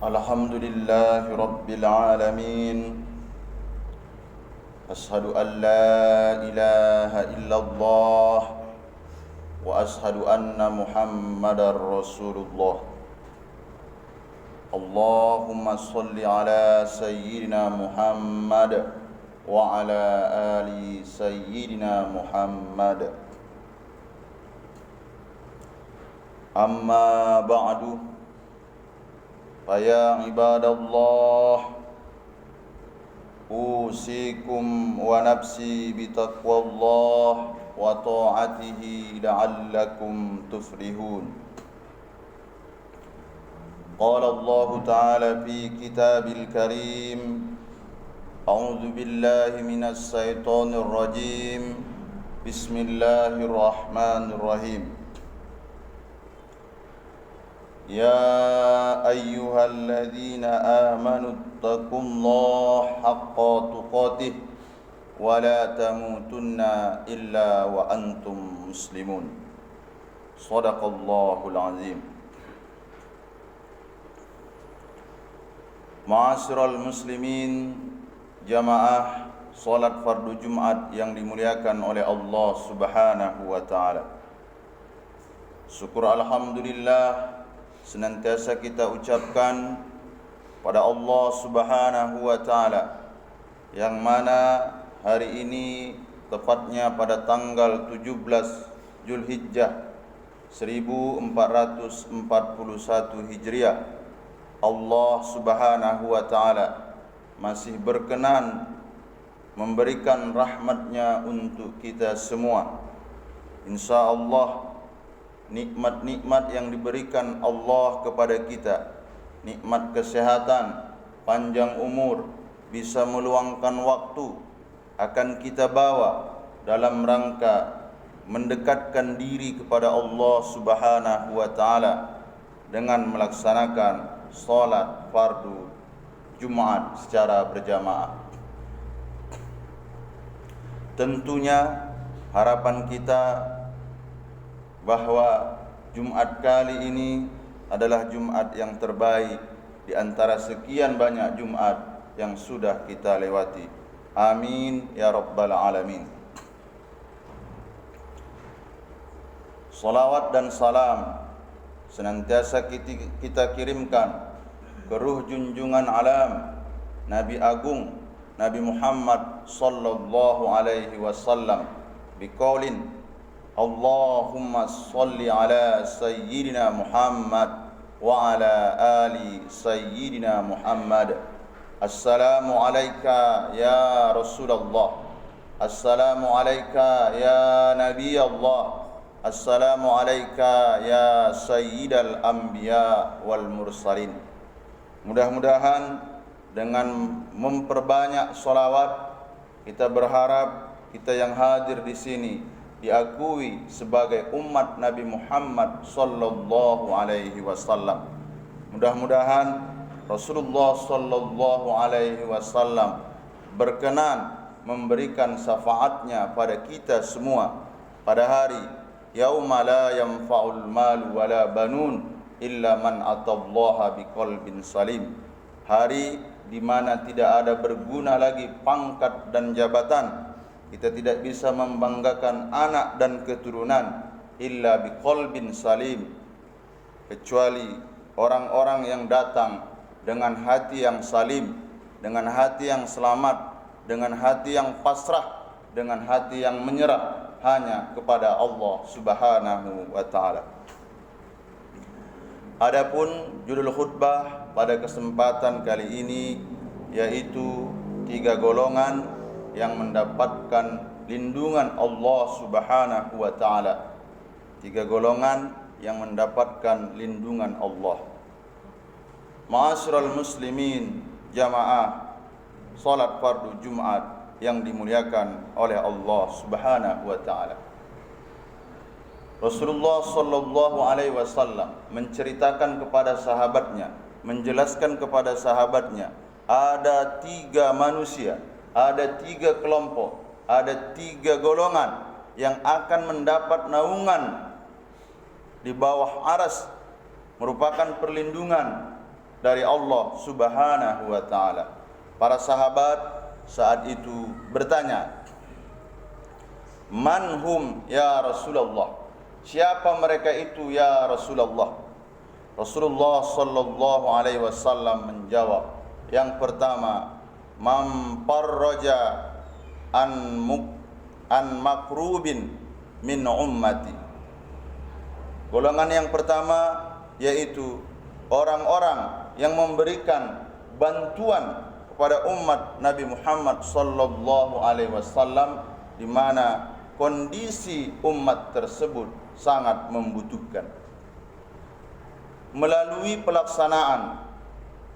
Alhamdulillahi Rabbil Alamin. Ashhadu an la ilaha illallah wa ashhadu anna Muhammadar Rasulullah. Allahumma salli ala Sayyidina Muhammad wa ala ali Sayyidina Muhammad. Amma ba'du. Faya ibadallah, usikum wa nafsi bitaqwallah wa ta'atihi la'allakum tuflihun. Qala Allah Ta'ala fi kitabil karim, a'udzu billahi minas syaitonir rajim. Bismillahirrahmanirrahim. يا أيها الذين آمنوا اتقوا الله حق تقاته ولا تموتن إلا وأنتم مسلمون. صدق الله العظيم. Ma'asyiral muslimin, jamaah salat fardu Jumat yang dimuliakan oleh Allah Subhanahu wa taala. Syukur alhamdulillah senantiasa kita ucapkan pada Allah Subhanahu wa taala, yang mana hari ini tepatnya pada tanggal 17 Zulhijjah 1441 Hijriah, Allah Subhanahu wa taala masih berkenan memberikan rahmatnya untuk kita semua. Insyaallah nikmat-nikmat yang diberikan Allah kepada kita, nikmat kesehatan, panjang umur, bisa meluangkan waktu, akan kita bawa dalam rangka mendekatkan diri kepada Allah Subhanahu wa taala dengan melaksanakan salat fardu Jumat secara berjamaah. Tentunya harapan kita bahwa Jumat kali ini adalah Jumat yang terbaik di antara sekian banyak Jumat yang sudah kita lewati. Amin ya rabbal alamin. Salawat dan salam senantiasa kita kirimkan ke ruh junjungan alam, Nabi Agung, Nabi Muhammad sallallahu alaihi wasallam, biqaulin Allahumma salli ala Sayyidina Muhammad wa ala ali Sayyidina Muhammad. Assalamu alayka ya Rasulullah, assalamu alayka ya Nabi Allah, assalamu alayka ya Sayyidal Anbiya wal Mursalin. Mudah-mudahan dengan memperbanyak salawat, kita berharap kita yang hadir di sini diakui sebagai umat Nabi Muhammad sallallahu alaihi wasallam. Mudah-mudahan Rasulullah sallallahu alaihi wasallam berkenan memberikan syafaatnya pada kita semua pada hari yauma la yanfa'ul malu wala banun illa man atallaha biqalbin salim. Hari di mana tidak ada berguna lagi pangkat dan jabatan, kita tidak bisa membanggakan anak dan keturunan illa biqalbin salim, kecuali orang-orang yang datang dengan hati yang salim, dengan hati yang selamat, dengan hati yang pasrah, dengan hati yang menyerah hanya kepada Allah Subhanahu wa taala. Adapun judul khutbah pada kesempatan kali ini yaitu 3 golongan yang mendapatkan lindungan Allah Subhanahu wa taala. 3 golongan yang mendapatkan lindungan Allah. Ma'asyiral muslimin, jamaah salat fardu Jumat yang dimuliakan oleh Allah Subhanahu wa taala. Rasulullah sallallahu alaihi wasallam menceritakan kepada sahabatnya, menjelaskan kepada sahabatnya, ada 3 manusia, ada 3 kelompok, ada 3 golongan yang akan mendapat naungan di bawah aras, merupakan perlindungan dari Allah Subhanahu wa taala. Para sahabat saat itu bertanya, "Man hum ya Rasulullah?" Siapa mereka itu ya Rasulullah? Rasulullah sallallahu alaihi wasallam menjawab, yang pertama, "Man farraja an makrubin min ummati." Golongan yang pertama yaitu orang-orang yang memberikan bantuan kepada umat Nabi Muhammad sallallahu alaihi wasallam di mana kondisi umat tersebut sangat membutuhkan. Melalui pelaksanaan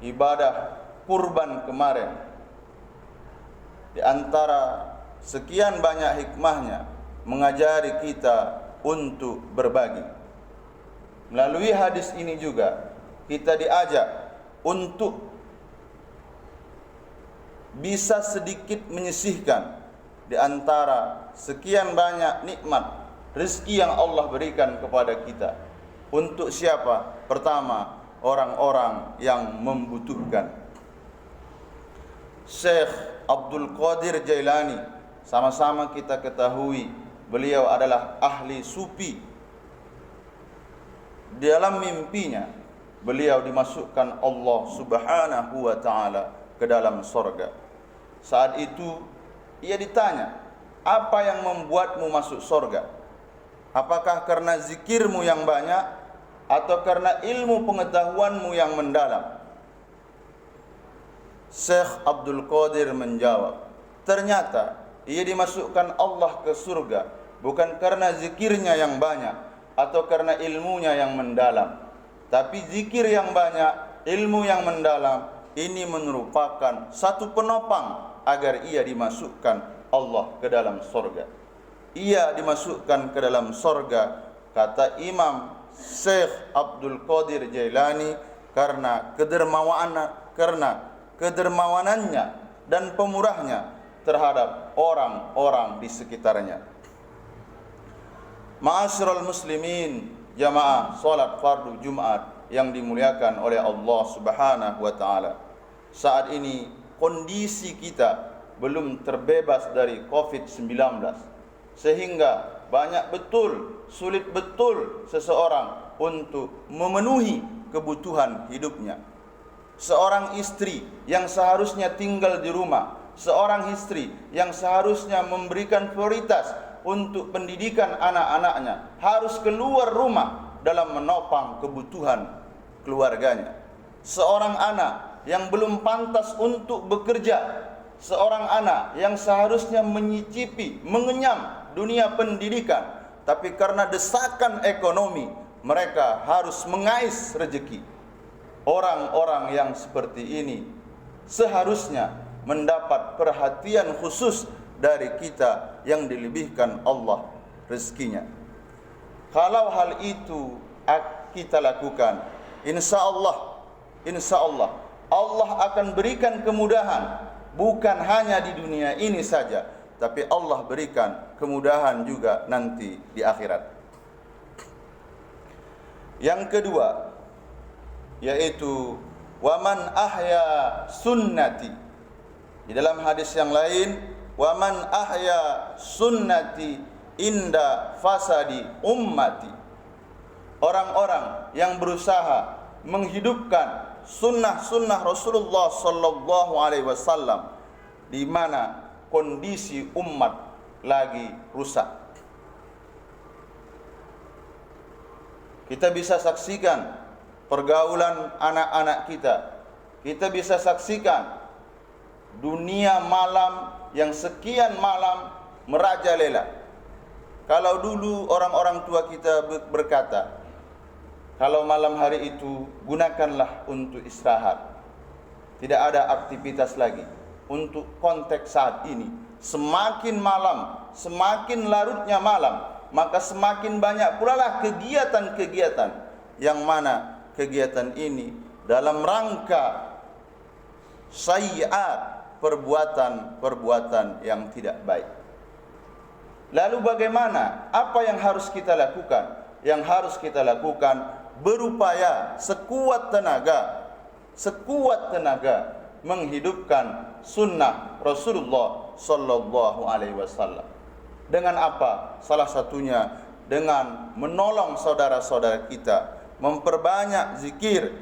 ibadah kurban kemarin, di antara sekian banyak hikmahnya mengajari kita untuk berbagi. Melalui hadis ini juga kita diajak untuk bisa sedikit menyisihkan di antara sekian banyak nikmat rezeki yang Allah berikan kepada kita. Untuk siapa? Pertama, orang-orang yang membutuhkan. Syekh Abdul Qadir Jailani, sama-sama kita ketahui beliau adalah ahli sufi. Dalam mimpinya beliau dimasukkan Allah Subhanahu wa taala ke dalam surga. Saat itu ia ditanya, "Apa yang membuatmu masuk surga? Apakah karena zikirmu yang banyak atau karena ilmu pengetahuanmu yang mendalam?" Syekh Abdul Qadir menjawab, "Ternyata ia dimasukkan Allah ke surga bukan karena zikirnya yang banyak atau karena ilmunya yang mendalam, tapi zikir yang banyak, ilmu yang mendalam ini merupakan satu penopang agar ia dimasukkan Allah ke dalam surga." Ia dimasukkan ke dalam surga, kata Imam Syekh Abdul Qadir Jailani, karena kedermawanannya dan pemurahnya terhadap orang-orang di sekitarnya. Ma'asyiral muslimin, jamaah salat fardu Jumat yang dimuliakan oleh Allah Subhanahu wa taala. Saat ini kondisi kita belum terbebas dari COVID-19, sehingga sulit betul seseorang untuk memenuhi kebutuhan hidupnya. Seorang istri yang seharusnya tinggal di rumah, seorang istri yang seharusnya memberikan prioritas untuk pendidikan anak-anaknya, harus keluar rumah dalam menopang kebutuhan keluarganya. Seorang anak yang belum pantas untuk bekerja, seorang anak yang seharusnya menyicipi, mengenyam dunia pendidikan, tapi karena desakan ekonomi mereka harus mengais rezeki. Orang-orang yang seperti ini seharusnya mendapat perhatian khusus dari kita yang dilebihkan Allah rezekinya. Kalau hal itu kita lakukan, insya Allah Allah akan berikan kemudahan, bukan hanya di dunia ini saja, tapi Allah berikan kemudahan juga nanti di akhirat. Yang kedua yaitu waman ahya sunnati. Di dalam hadis yang lain, waman ahya sunnati inda fasadi ummati. Orang-orang yang berusaha menghidupkan sunnah-sunnah Rasulullah sallallahu alaihi wasallam di mana kondisi umat lagi rusak. Kita bisa saksikan pergaulan anak-anak kita. Kita bisa saksikan dunia malam yang sekian malam merajalela. Kalau dulu orang-orang tua kita berkata, kalau malam hari itu gunakanlah untuk istirahat, tidak ada aktivitas lagi. Untuk konteks saat ini, semakin malam, semakin larutnya malam, maka semakin banyak pula lah kegiatan-kegiatan, yang mana kegiatan ini dalam rangka sayyi'at, perbuatan-perbuatan yang tidak baik. Lalu bagaimana? Apa yang harus kita lakukan? Yang harus kita lakukan, berupaya sekuat tenaga sekuat tenaga menghidupkan sunnah Rasulullah sallallahu alaihi wasallam. Dengan apa? Salah satunya dengan menolong saudara-saudara kita, memperbanyak zikir,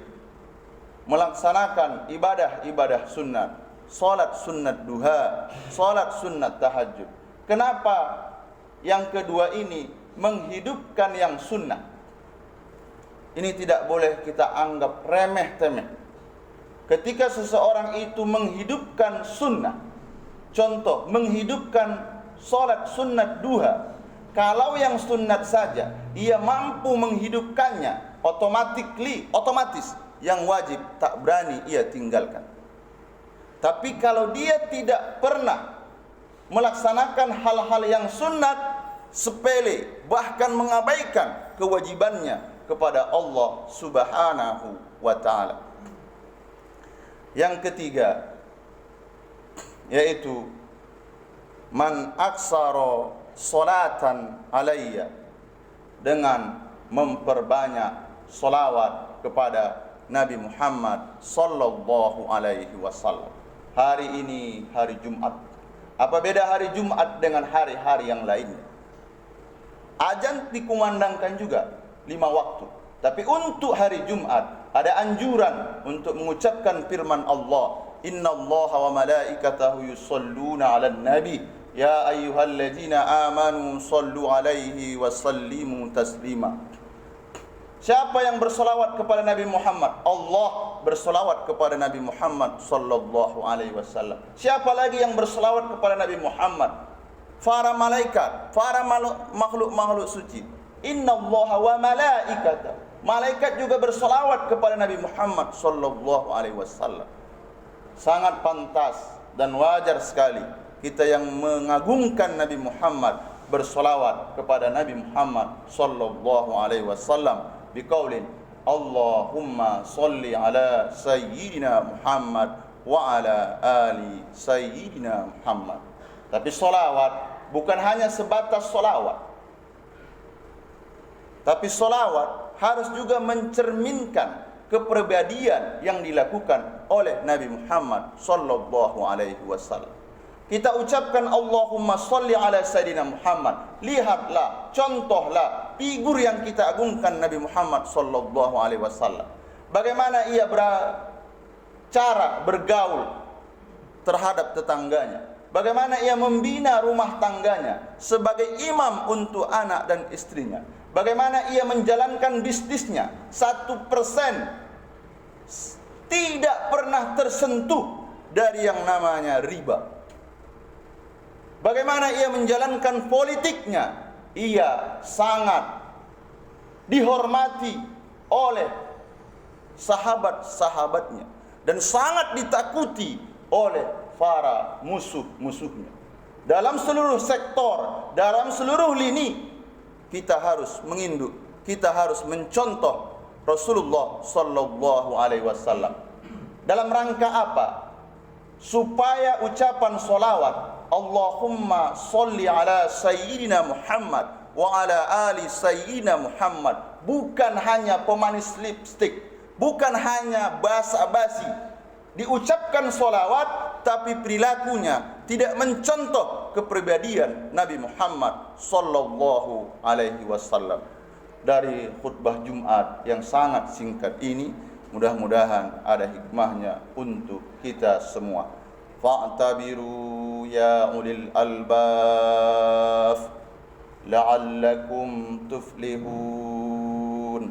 melaksanakan ibadah-ibadah sunnah, salat sunnat duha, salat sunnat tahajud. Kenapa yang kedua ini menghidupkan yang sunnah? Ini tidak boleh kita anggap remeh-temeh. Ketika seseorang itu menghidupkan sunnah, contoh menghidupkan salat sunnat duha, kalau yang sunnat saja ia mampu menghidupkannya, otomatis yang wajib tak berani ia tinggalkan. Tapi kalau dia tidak pernah melaksanakan hal-hal yang sunnat, sepele, bahkan mengabaikan kewajibannya kepada Allah Subhanahu wa ta'ala. Yang ketiga, yaitu man aksara salatan alayya, dengan memperbanyak salawat kepada Nabi Muhammad sallallahu alaihi wasallam. Hari ini hari Jumat. Apa beda hari Jumat dengan hari-hari yang lainnya? Azan dikumandangkan juga 5 waktu. Tapi untuk hari Jumat ada anjuran untuk mengucapkan firman Allah, innallaha wa malaikatahu yusholluna 'alan nabi ya ayyuhalladzina amanu shallu 'alaihi wa sallimu taslima. Siapa yang bersolawat kepada Nabi Muhammad? Allah bersolawat kepada Nabi Muhammad sallallahu alaihi wasallam. Siapa lagi yang bersolawat kepada Nabi Muhammad? Para malaikat, para makhluk-makhluk suci. Innallaha wa malaikatahu. Malaikat juga bersolawat kepada Nabi Muhammad sallallahu alaihi wasallam. Sangat pantas dan wajar sekali kita yang mengagungkan Nabi Muhammad bersolawat kepada Nabi Muhammad sallallahu alaihi wasallam biqaulin Allahumma salli ala sayyidina Muhammad wa ala ali sayyidina Muhammad. Tapi solawat bukan hanya sebatas solawat, tapi solawat harus juga mencerminkan kepribadian yang dilakukan oleh Nabi Muhammad sallallahu alaihi wasallam. Kita ucapkan Allahumma salli ala sayyidina Muhammad. Lihatlah, contohlah figur yang kita agungkan Nabi Muhammad sallallahu alaihi wasallam. Bagaimana ia cara bergaul terhadap tetangganya. Bagaimana ia membina rumah tangganya sebagai imam untuk anak dan istrinya. Bagaimana ia menjalankan bisnisnya 1% tidak pernah tersentuh dari yang namanya riba. Bagaimana ia menjalankan politiknya, ia sangat dihormati oleh sahabat-sahabatnya dan sangat ditakuti oleh para musuh-musuhnya. Dalam seluruh sektor, dalam seluruh lini, kita harus menginduk, kita harus mencontoh Rasulullah sallallahu alaihi wasallam. Dalam rangka apa? Supaya ucapan solawat Allahumma salli ala sayyidina Muhammad wa ala ali sayyidina Muhammad bukan hanya pemanis lipstik, bukan hanya basa-basi. Diucapkan solawat tapi perilakunya tidak mencontoh kepribadian Nabi Muhammad sallallahu alaihi wasallam. Dari khutbah Jumat yang sangat singkat ini, mudah-mudahan ada hikmahnya untuk kita semua. Fa'tabiru ya ulil albab la'allakum tuflihun.